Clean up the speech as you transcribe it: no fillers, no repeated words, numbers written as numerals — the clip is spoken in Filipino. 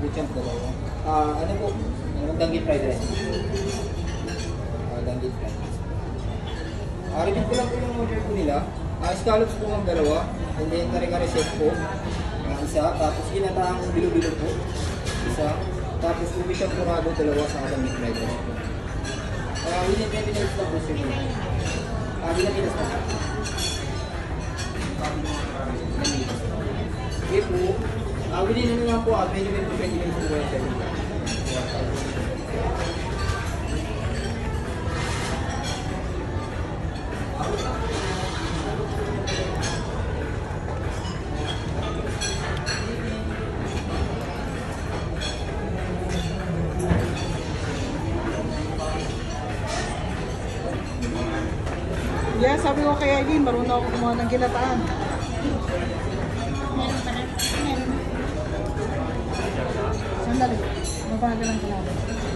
Butcham dalawa. Ano po? Danggit fried rice. Danggit fried rice. Repeat ko lang po yung order po nila. Scallops po ang dalawa. And then kare-kare chef po. Isa. Tapos ginataang bilo-bilo po. Isa. Tapos ubi siyang kurado dalawa sa danggit fried rice po. Within 20 minutes lang po sir. Pilipinas na. Okay po. Within ano nga po, 20 minutes po kayo sir. Yeah, sabi ko kay Aileen, marunong ako kumuha ng ginataan. Meron pa na? Meron. Sandali, mabagal ang ginataan.